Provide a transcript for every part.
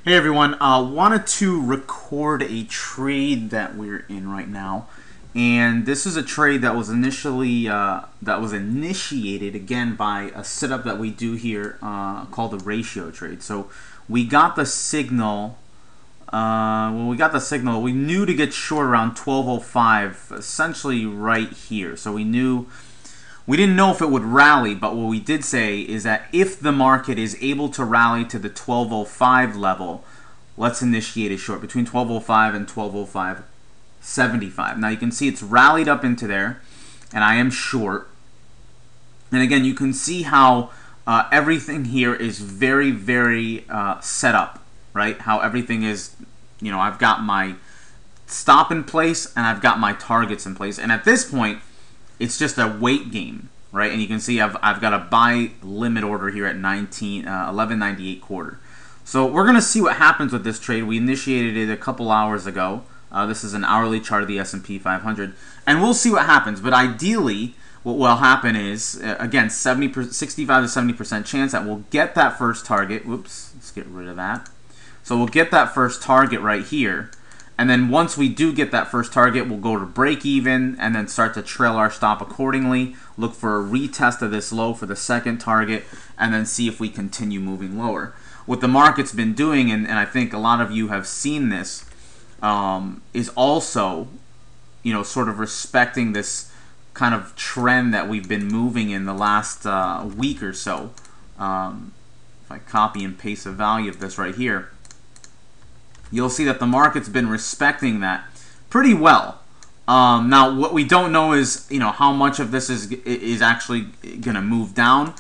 Hey everyone, wanted to record a trade that we're in right now, and this is a trade that was initiated again by a setup that we do here called the ratio trade. So we got the signal. We knew to get short around 12:05, essentially right here. So we didn't know if it would rally, but what we did say is that if the market is able to rally to the 12:05 level, let's initiate a short between 12:05 and 12:05.75. Now you can see it's rallied up into there, and I am short. And again, you can see how everything here is very, very set up, right? How everything is, I've got my stop in place and I've got my targets in place. And at this point, it's just a weight game, right? And you can see I've got a buy limit order here at 11.98 quarter. So we're going to see what happens with this trade. We initiated it a couple hours ago. This is an hourly chart of the S&P 500. And we'll see what happens. But ideally, what will happen is, again, 65 to 70% chance that we'll get that first target. Whoops, let's get rid of that. So we'll get that first target right here. And then once we do get that first target, we'll go to break even and then start to trail our stop accordingly. Look for a retest of this low for the second target and then see if we continue moving lower. What the market's been doing, and I think a lot of you have seen this, is also, sort of respecting this kind of trend that we've been moving in the last week or so. If I copy and paste the value of this right here, you'll see that the market's been respecting that pretty well. Now, what we don't know is, how much of this is actually going to move down.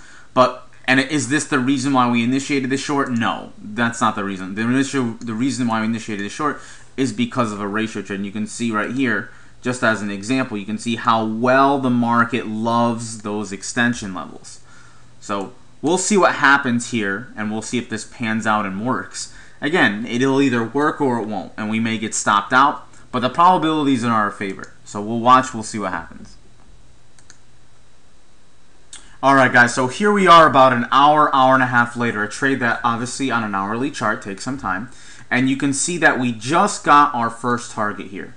And is this the reason why we initiated the short? No, that's not the reason. The reason why we initiated the short is because of a ratio trade. And you can see right here, just as an example, you can see how well the market loves those extension levels. So we'll see what happens here, and we'll see if this pans out and works. Again, it'll either work or it won't, and we may get stopped out, but the probabilities are in our favor. So we'll watch, we'll see what happens. Alright guys, so here we are about an hour and a half later, a trade that obviously on an hourly chart takes some time, and you can see that we just got our first target here.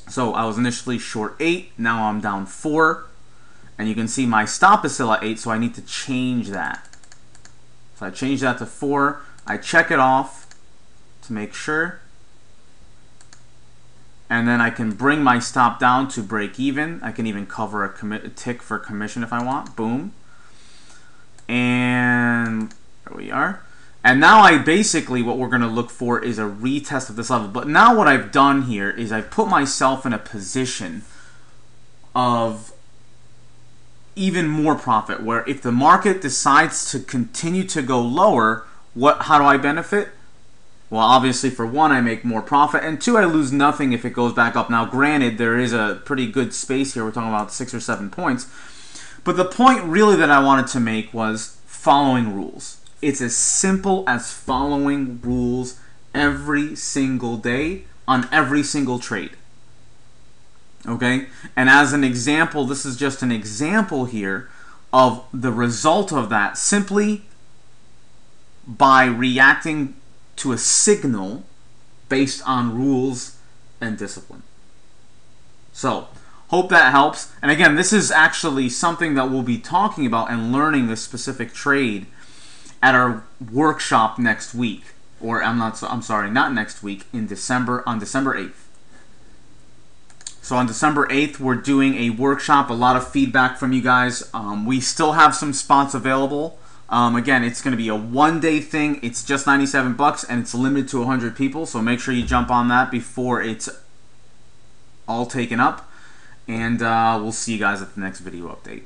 So I was initially short 8, now I'm down 4, and you can see my stop is still at 8, so I need to change that. So I change that to 4. I check it off to make sure, and then I can bring my stop down to break even. I can even cover a tick for commission if I want. Boom. And there we are. And now what we're going to look for is a retest of this level. But now what I've done here is I've put myself in a position of even more profit, where if the market decides to continue to go lower, how do I benefit? Well, obviously, for one, I make more profit, and two, I lose nothing if it goes back up. Now, granted, there is a pretty good space here. We're talking about 6 or 7 points. But the point really that I wanted to make was following rules. It's as simple as following rules every single day on every single trade. Okay? And as an example, this is just an example here of the result of that, simply by reacting to a signal based on rules and discipline. So, hope that helps. And again, this is actually something that we'll be talking about and learning this specific trade at our workshop next week. Or not next week, on December 8th. So on December 8th, we're doing a workshop. A lot of feedback from you guys. We still have some spots available. Again, it's going to be a one-day thing. It's just $97 and it's limited to 100 people. So make sure you jump on that before it's all taken up. And we'll see you guys at the next video update.